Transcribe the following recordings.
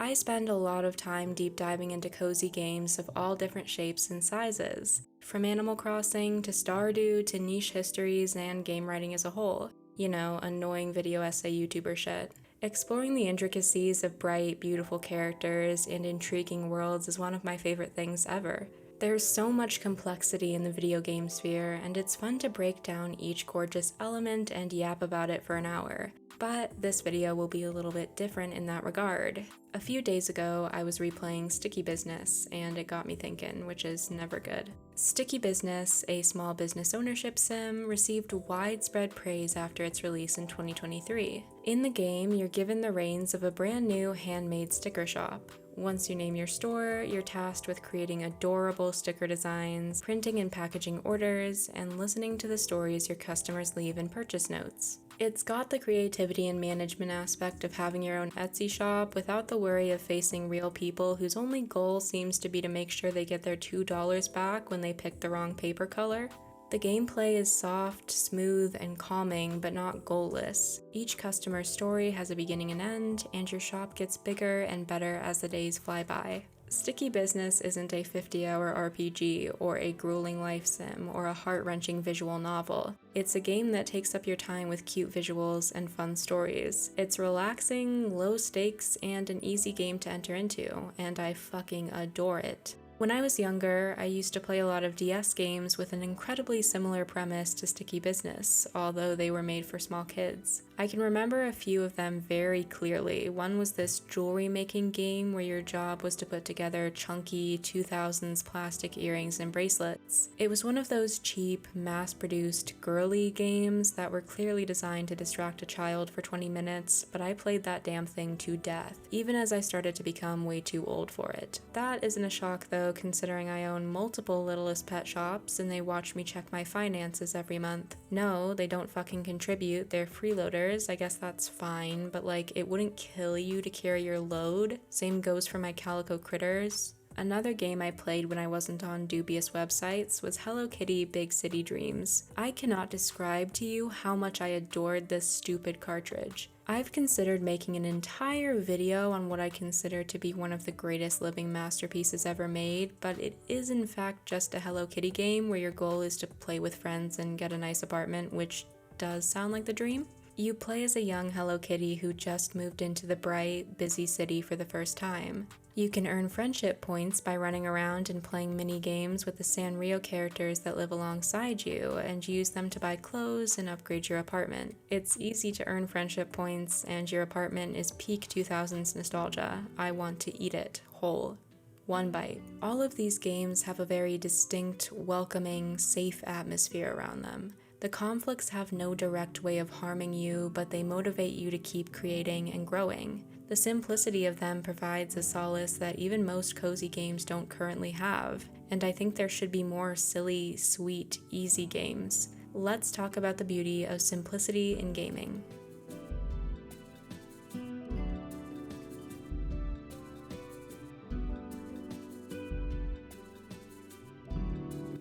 I spend a lot of time deep diving into cozy games of all different shapes and sizes, from Animal Crossing to Stardew to niche histories and game writing as a whole. You know, annoying video essay YouTuber shit. Exploring the intricacies of bright, beautiful characters and intriguing worlds is one of my favorite things ever. There's so much complexity in the video game sphere, and it's fun to break down each gorgeous element and yap about it for an hour. But this video will be a little bit different in that regard. A few days ago, I was replaying Sticky Business, and it got me thinking, which is never good. Sticky Business, a small business ownership sim, received widespread praise after its release in 2023. In the game, you're given the reins of a brand new handmade sticker shop. Once you name your store, you're tasked with creating adorable sticker designs, printing and packaging orders, and listening to the stories your customers leave in purchase notes. It's got the creativity and management aspect of having your own Etsy shop without the worry of facing real people whose only goal seems to be to make sure they get their $2 back when they pick the wrong paper color. The gameplay is soft, smooth, and calming, but not goalless. Each customer's story has a beginning and end, and your shop gets bigger and better as the days fly by. Sticky Business isn't a 50-hour RPG, or a grueling life sim, or a heart-wrenching visual novel. It's a game that takes up your time with cute visuals and fun stories. It's relaxing, low stakes, and an easy game to enter into, and I fucking adore it. When I was younger, I used to play a lot of DS games with an incredibly similar premise to Sticky Business, although they were made for small kids. I can remember a few of them very clearly. One was this jewelry making game where your job was to put together chunky 2000s plastic earrings and bracelets. It was one of those cheap, mass-produced, girly games that were clearly designed to distract a child for 20 minutes, but I played that damn thing to death, even as I started to become way too old for it. That isn't a shock though, considering I own multiple Littlest Pet shops and they watch me check my finances every month. No, they don't fucking contribute, they're freeloaders. I guess that's fine, but like, it wouldn't kill you to carry your load. Same goes for my Calico Critters. Another game I played when I wasn't on dubious websites was Hello Kitty Big City Dreams. I cannot describe to you how much I adored this stupid cartridge. I've considered making an entire video on what I consider to be one of the greatest living masterpieces ever made, but it is in fact just a Hello Kitty game where your goal is to play with friends and get a nice apartment, which does sound like the dream. You play as a young Hello Kitty who just moved into the bright, busy city for the first time. You can earn friendship points by running around and playing mini games with the Sanrio characters that live alongside you, and use them to buy clothes and upgrade your apartment. It's easy to earn friendship points, and your apartment is peak 2000s nostalgia. I want to eat it whole. One bite. All of these games have a very distinct, welcoming, safe atmosphere around them. The conflicts have no direct way of harming you, but they motivate you to keep creating and growing. The simplicity of them provides a solace that even most cozy games don't currently have, and I think there should be more silly, sweet, easy games. Let's talk about the beauty of simplicity in gaming.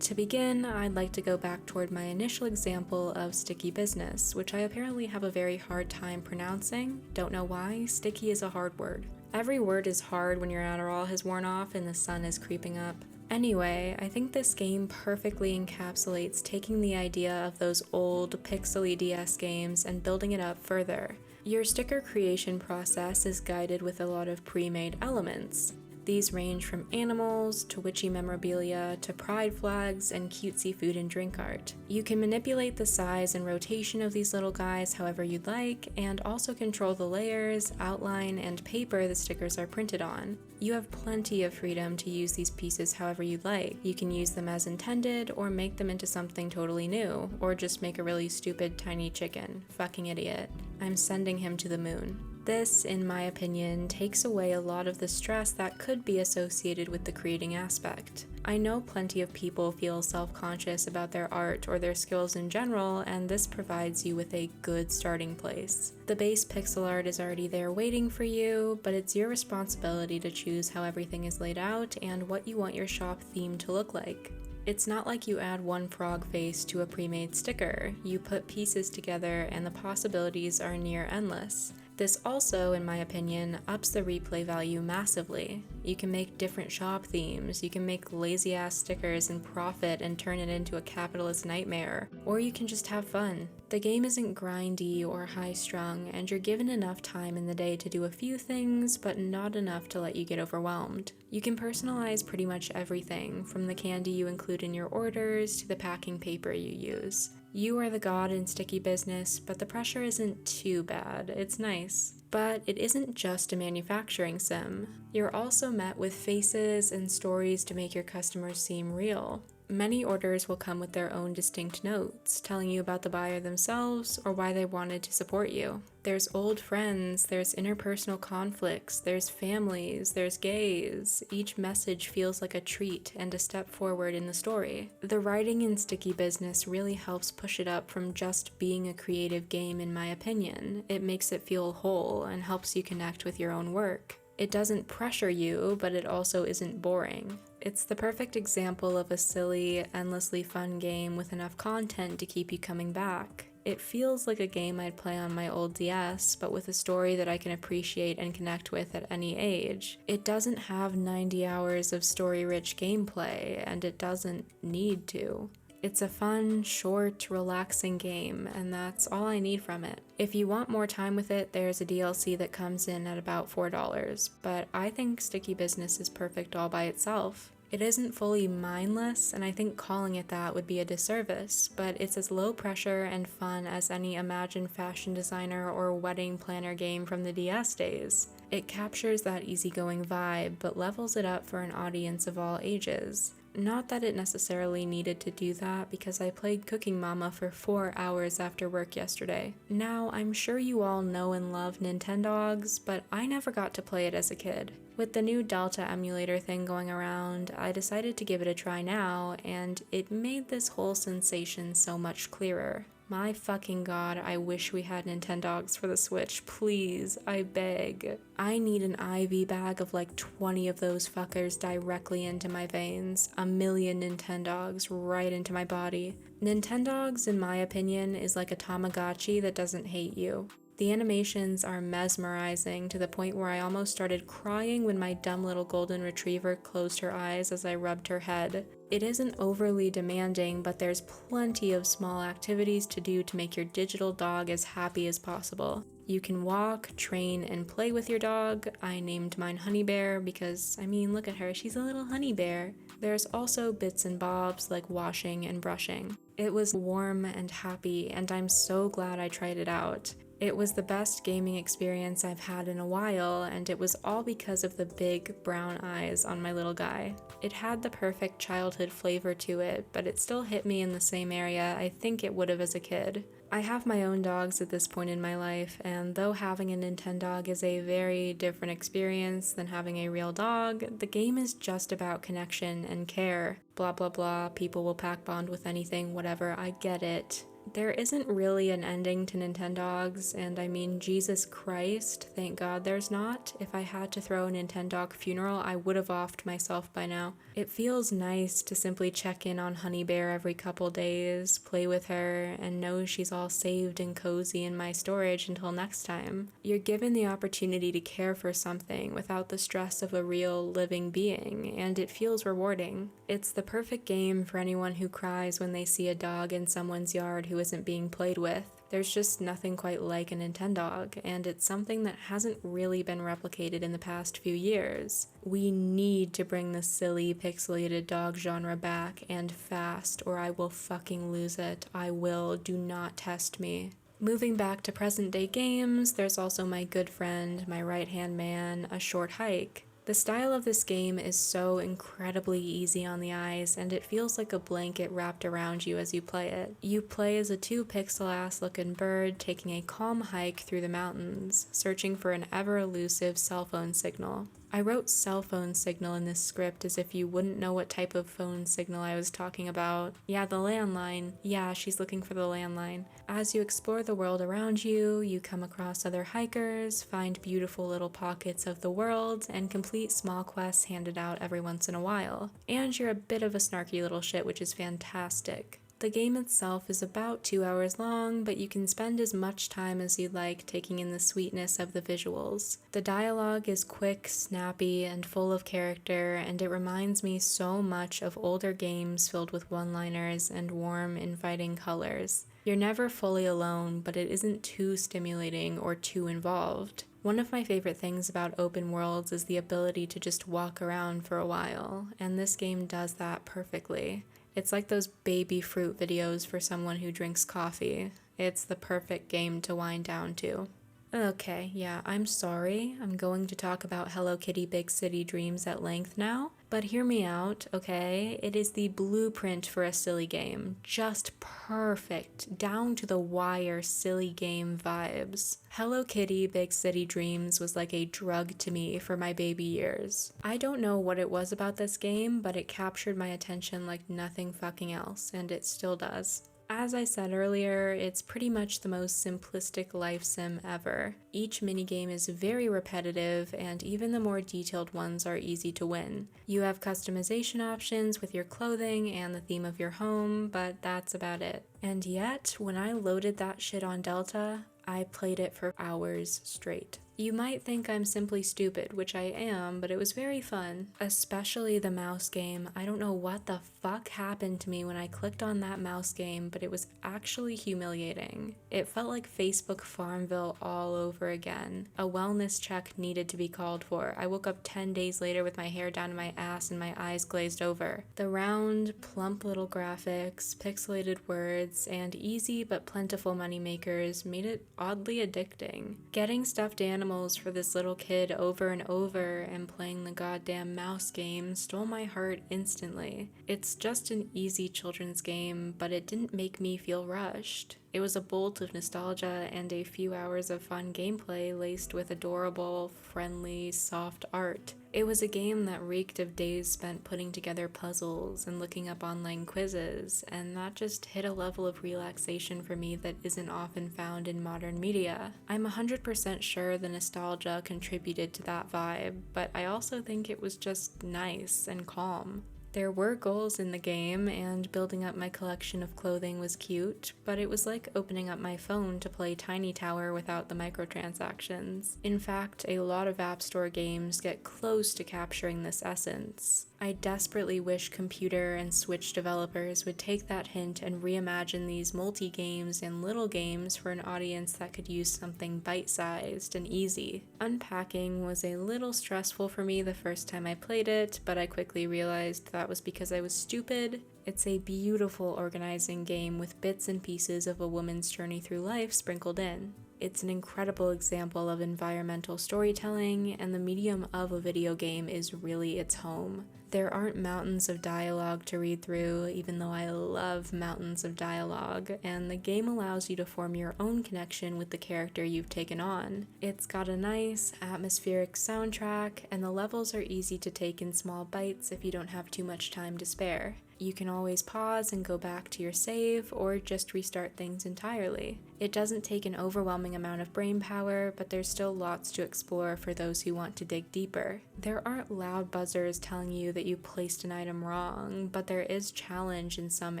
To begin, I'd like to go back toward my initial example of Sticky Business, which I apparently have a very hard time pronouncing. Don't know why, sticky is a hard word. Every word is hard when your Adderall has worn off and the sun is creeping up. Anyway, I think this game perfectly encapsulates taking the idea of those old pixely DS games and building it up further. Your sticker creation process is guided with a lot of pre-made elements. These range from animals, to witchy memorabilia, to pride flags, and cutesy food and drink art. You can manipulate the size and rotation of these little guys however you'd like, and also control the layers, outline, and paper the stickers are printed on. You have plenty of freedom to use these pieces however you'd like. You can use them as intended, or make them into something totally new, or just make a really stupid tiny chicken. Fucking idiot. I'm sending him to the moon. This, in my opinion, takes away a lot of the stress that could be associated with the creating aspect. I know plenty of people feel self-conscious about their art or their skills in general, and this provides you with a good starting place. The base pixel art is already there waiting for you, but it's your responsibility to choose how everything is laid out and what you want your shop theme to look like. It's not like you add one frog face to a pre-made sticker. You put pieces together and the possibilities are near endless. This also, in my opinion, ups the replay value massively. You can make different shop themes, you can make lazy-ass stickers and profit and turn it into a capitalist nightmare, or you can just have fun. The game isn't grindy or high-strung, and you're given enough time in the day to do a few things, but not enough to let you get overwhelmed. You can personalize pretty much everything, from the candy you include in your orders to the packing paper you use. You are the god in sticky business, but the pressure isn't too bad. It's nice. But it isn't just a manufacturing sim. You're also met with faces and stories to make your customers seem real. Many orders will come with their own distinct notes, telling you about the buyer themselves or why they wanted to support you. There's old friends, there's interpersonal conflicts, there's families, there's gays. Each message feels like a treat and a step forward in the story. The writing in Sticky Business really helps push it up from just being a creative game, in my opinion. It makes it feel whole and helps you connect with your own work. It doesn't pressure you, but it also isn't boring. It's the perfect example of a silly, endlessly fun game with enough content to keep you coming back. It feels like a game I'd play on my old DS, but with a story that I can appreciate and connect with at any age. It doesn't have 90 hours of story-rich gameplay, and it doesn't need to. It's a fun, short, relaxing game, and that's all I need from it. If you want more time with it, there's a DLC that comes in at about $4, but I think Sticky Business is perfect all by itself. It isn't fully mindless, and I think calling it that would be a disservice, but it's as low pressure and fun as any Imagine fashion designer or wedding planner game from the DS days. It captures that easygoing vibe, but levels it up for an audience of all ages. Not that it necessarily needed to do that, because I played Cooking Mama for 4 hours after work yesterday. Now, I'm sure you all know and love Nintendogs, but I never got to play it as a kid. With the new Delta emulator thing going around, I decided to give it a try now, and it made this whole sensation so much clearer. My fucking god, I wish we had Nintendogs for the Switch, please, I beg. I need an IV bag of like 20 of those fuckers directly into my veins, a million Nintendogs right into my body. Nintendogs, in my opinion, is like a Tamagotchi that doesn't hate you. The animations are mesmerizing to the point where I almost started crying when my dumb little golden retriever closed her eyes as I rubbed her head. It isn't overly demanding, but there's plenty of small activities to do to make your digital dog as happy as possible. You can walk, train, and play with your dog. I named mine Honey Bear because, look at her, she's a little honey bear. There's also bits and bobs like washing and brushing. It was warm and happy, and I'm so glad I tried it out. It was the best gaming experience I've had in a while, and it was all because of the big brown eyes on my little guy. It had the perfect childhood flavor to it, but it still hit me in the same area I think it would have as a kid. I have my own dogs at this point in my life, and though having a Nintendog is a very different experience than having a real dog, the game is just about connection and care. Blah blah blah, people will pack bond with anything, whatever, I get it. There isn't really an ending to Nintendogs, and Jesus Christ, thank God there's not. If I had to throw a Nintendog funeral, I would have offed myself by now. It feels nice to simply check in on Honey Bear every couple days, play with her, and know she's all saved and cozy in my storage until next time. You're given the opportunity to care for something without the stress of a real, living being, and it feels rewarding. It's the perfect game for anyone who cries when they see a dog in someone's yard who isn't being played with. There's just nothing quite like a Nintendog, and it's something that hasn't really been replicated in the past few years. We need to bring the silly, pixelated dog genre back, and fast, or I will fucking lose it. I will. Do not test me. Moving back to present-day games, there's also my good friend, my right-hand man, A Short Hike. The style of this game is so incredibly easy on the eyes, and it feels like a blanket wrapped around you as you play it. You play as a 2 pixel-ass looking bird taking a calm hike through the mountains, searching for an ever-elusive cell phone signal. I wrote cell phone signal in this script as if you wouldn't know what type of phone signal I was talking about. Yeah, the landline. Yeah, she's looking for the landline. As you explore the world around you, you come across other hikers, find beautiful little pockets of the world, and complete small quests handed out every once in a while. And you're a bit of a snarky little shit, which is fantastic. The game itself is about 2 hours long, but you can spend as much time as you'd like taking in the sweetness of the visuals. The dialogue is quick, snappy, and full of character, and it reminds me so much of older games filled with one-liners and warm, inviting colors. You're never fully alone, but it isn't too stimulating or too involved. One of my favorite things about open worlds is the ability to just walk around for a while, and this game does that perfectly. It's like those baby fruit videos for someone who drinks coffee. It's the perfect game to wind down to. Okay, yeah, I'm sorry. I'm going to talk about Hello Kitty Big City Dreams at length now, but hear me out, okay? It is the blueprint for a silly game. Just perfect, down to the wire silly game vibes. Hello Kitty Big City Dreams was like a drug to me for my baby years. I don't know what it was about this game, but it captured my attention like nothing fucking else, and it still does. As I said earlier, it's pretty much the most simplistic life sim ever. Each minigame is very repetitive, and even the more detailed ones are easy to win. You have customization options with your clothing and the theme of your home, but that's about it. And yet, when I loaded that shit on Delta, I played it for hours straight. You might think I'm simply stupid, which I am, but it was very fun. Especially the mouse game. I don't know what the fuck happened to me when I clicked on that mouse game, but it was actually humiliating. It felt like Facebook Farmville all over again. A wellness check needed to be called for. I woke up 10 days later with my hair down to my ass and my eyes glazed over. The round, plump little graphics, pixelated words, and easy but plentiful moneymakers made it oddly addicting. Getting stuffed animals for this little kid over and over and playing the goddamn mouse game stole my heart instantly. It's just an easy children's game, but it didn't make me feel rushed. It was a bolt of nostalgia and a few hours of fun gameplay laced with adorable, friendly, soft art. It was a game that reeked of days spent putting together puzzles and looking up online quizzes, and that just hit a level of relaxation for me that isn't often found in modern media. I'm 100% sure the nostalgia contributed to that vibe, but I also think it was just nice and calm. There were goals in the game, and building up my collection of clothing was cute, but it was like opening up my phone to play Tiny Tower without the microtransactions. In fact, a lot of App Store games get close to capturing this essence. I desperately wish computer and Switch developers would take that hint and reimagine these multi-games and little games for an audience that could use something bite-sized and easy. Unpacking was a little stressful for me the first time I played it, but I quickly realized that was because I was stupid. It's a beautiful organizing game with bits and pieces of a woman's journey through life sprinkled in. It's an incredible example of environmental storytelling, and the medium of a video game is really its home. There aren't mountains of dialogue to read through, even though I love mountains of dialogue, and the game allows you to form your own connection with the character you've taken on. It's got a nice, atmospheric soundtrack, and the levels are easy to take in small bites if you don't have too much time to spare. You can always pause and go back to your save, or just restart things entirely. It doesn't take an overwhelming amount of brain power, but there's still lots to explore for those who want to dig deeper. There aren't loud buzzers telling you that you placed an item wrong, but there is challenge in some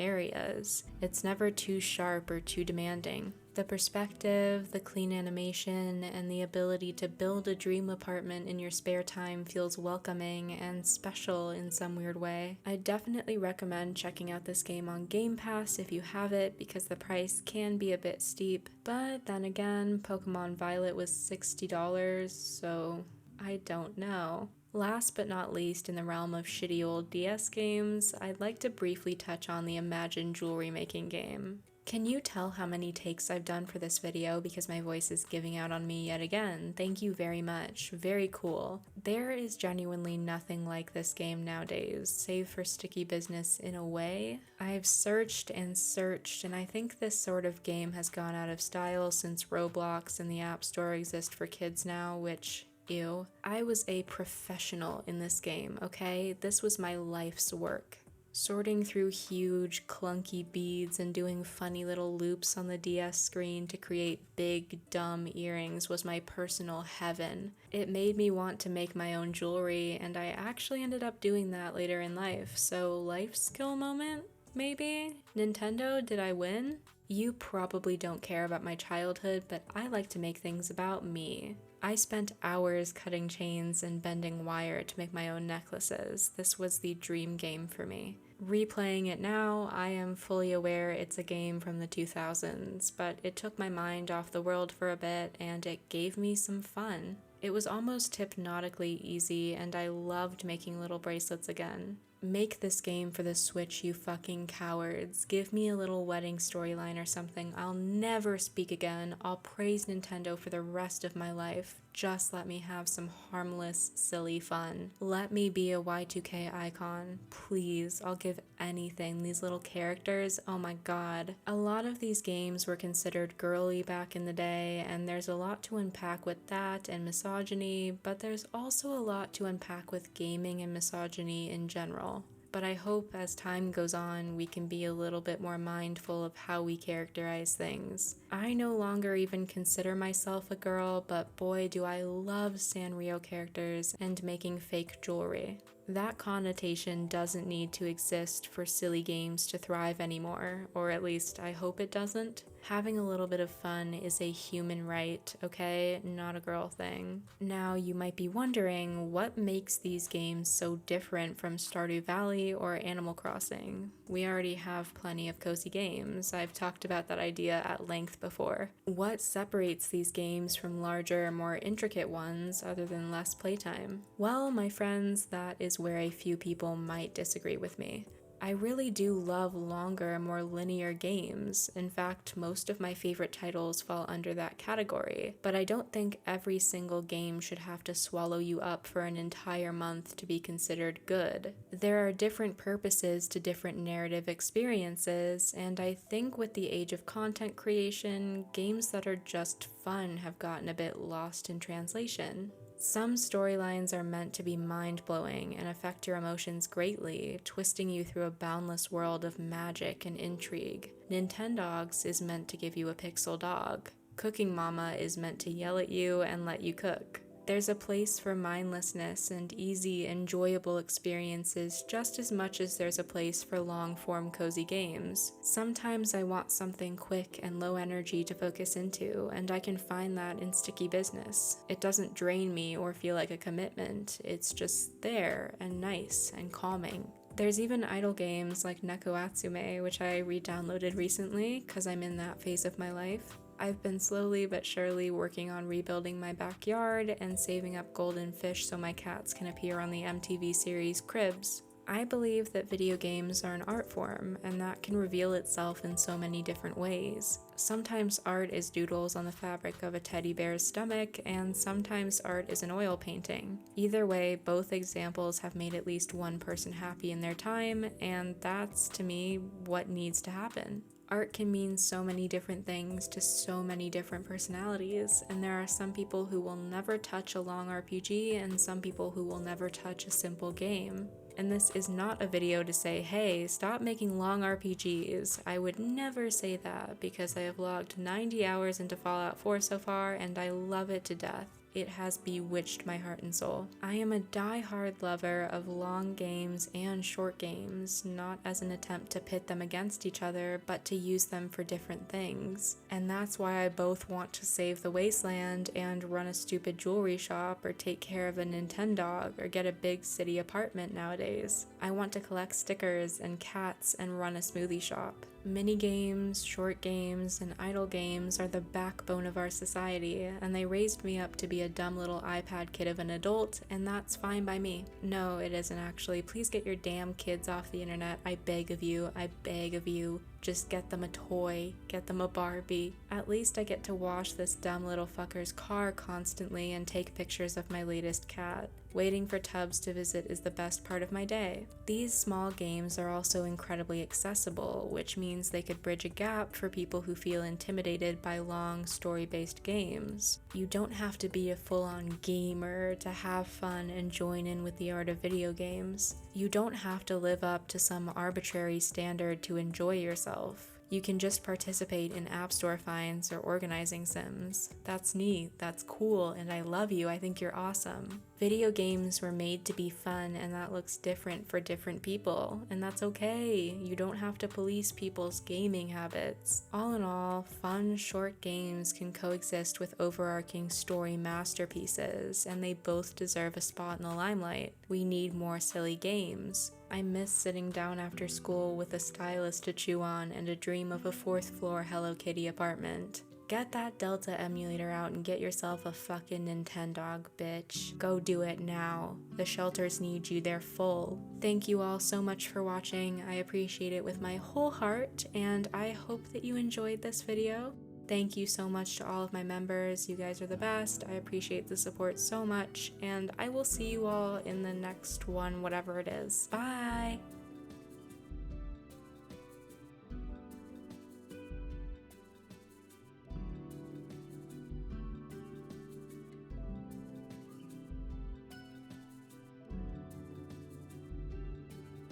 areas. It's never too sharp or too demanding. The perspective, the clean animation, and the ability to build a dream apartment in your spare time feels welcoming and special in some weird way. I definitely recommend checking out this game on Game Pass if you have it, because the price can be a bit steep. But then again, Pokemon Violet was $60, so I don't know. Last but not least, in the realm of shitty old DS games, I'd like to briefly touch on the Imagine jewelry making game. Can you tell how many takes I've done for this video because my voice is giving out on me yet again? Thank you very much. Very cool. There is genuinely nothing like this game nowadays, save for sticky business in a way. I've searched and searched, and I think this sort of game has gone out of style since Roblox and the App Store exist for kids now, which... ew. I was a professional in this game, okay? This was my life's work. Sorting through huge, clunky beads and doing funny little loops on the DS screen to create big, dumb earrings was my personal heaven. It made me want to make my own jewelry, and I actually ended up doing that later in life, so life skill moment? maybe? Nintendo, did I win? You probably don't care about my childhood, but I like to make things about me. I spent hours cutting chains and bending wire to make my own necklaces. This was the dream game for me. Replaying it now, I am fully aware it's a game from the 2000s, but it took my mind off the world for a bit and it gave me some fun. It was almost hypnotically easy, and I loved making little bracelets again. Make this game for the Switch, you fucking cowards. Give me a little wedding storyline or something. I'll never speak again. I'll praise Nintendo for the rest of my life. Just let me have some harmless, silly fun. Let me be a Y2K icon. Please, I'll give anything. These little characters, oh my god. A lot of these games were considered girly back in the day, and there's a lot to unpack with that and misogyny, but there's also a lot to unpack with gaming and misogyny in general. But I hope as time goes on, we can be a little bit more mindful of how we characterize things. I no longer even consider myself a girl, but boy do I love Sanrio characters and making fake jewelry. That connotation doesn't need to exist for silly games to thrive anymore, or at least I hope it doesn't. Having a little bit of fun is a human right, okay? Not a girl thing. Now, you might be wondering what makes these games so different from Stardew Valley or Animal Crossing. We already have plenty of cozy games. I've talked about that idea at length before. What separates these games from larger, more intricate ones other than less playtime? Well, my friends, that is where a few people might disagree with me. I really do love longer, more linear games. In fact, most of my favorite titles fall under that category, but I don't think every single game should have to swallow you up for an entire month to be considered good. There are different purposes to different narrative experiences, and I think with the age of content creation, games that are just fun have gotten a bit lost in translation. Some storylines are meant to be mind-blowing and affect your emotions greatly, twisting you through a boundless world of magic and intrigue. Nintendogs is meant to give you a pixel dog. Cooking Mama is meant to yell at you and let you cook. There's a place for mindlessness and easy, enjoyable experiences just as much as there's a place for long-form cozy games. Sometimes I want something quick and low energy to focus into, and I can find that in Sticky Business. It doesn't drain me or feel like a commitment, it's just there and nice and calming. There's even idle games like Neko Atsume, which I re-downloaded recently because I'm in that phase of my life. I've been slowly but surely working on rebuilding my backyard and saving up golden fish so my cats can appear on the MTV series Cribs. I believe that video games are an art form, and that can reveal itself in so many different ways. Sometimes art is doodles on the fabric of a teddy bear's stomach, and sometimes art is an oil painting. Either way, both examples have made at least one person happy in their time, and that's, to me, what needs to happen. Art can mean so many different things to so many different personalities, and there are some people who will never touch a long RPG and some people who will never touch a simple game. And this is not a video to say, hey, stop making long RPGs. I would never say that because I have logged 90 hours into Fallout 4 so far and I love it to death. It has bewitched my heart and soul. I am a die-hard lover of long games and short games, not as an attempt to pit them against each other, but to use them for different things. And that's why I both want to save the wasteland and run a stupid jewelry shop or take care of a Nintendog or get a big city apartment nowadays. I want to collect stickers and cats and run a smoothie shop. Mini-games, short games, and idle games are the backbone of our society, and they raised me up to be a dumb little iPad kid of an adult, and that's fine by me. No, it isn't actually. Please get your damn kids off the internet. I beg of you. I beg of you. Just get them a toy, get them a Barbie. At least I get to wash this dumb little fucker's car constantly and take pictures of my latest cat. Waiting for Tubbs to visit is the best part of my day. These small games are also incredibly accessible, which means they could bridge a gap for people who feel intimidated by long, story-based games. You don't have to be a full-on gamer to have fun and join in with the art of video games. You don't have to live up to some arbitrary standard to enjoy yourself. You can just participate in App Store finds or organizing sims. That's neat, that's cool, and I love you, I think you're awesome. Video games were made to be fun, and that looks different for different people, and that's okay. You don't have to police people's gaming habits. All in all, fun, short games can coexist with overarching story masterpieces, and they both deserve a spot in the limelight. We need more silly games. I miss sitting down after school with a stylus to chew on and a dream of a 4th floor Hello Kitty apartment. Get that Delta emulator out and get yourself a fucking Nintendog, bitch. Go do it now. The shelters need you, they're full. Thank you all so much for watching. I appreciate it with my whole heart, and I hope that you enjoyed this video. Thank you so much to all of my members. You guys are the best. I appreciate the support so much, and I will see you all in the next one, whatever it is. Bye!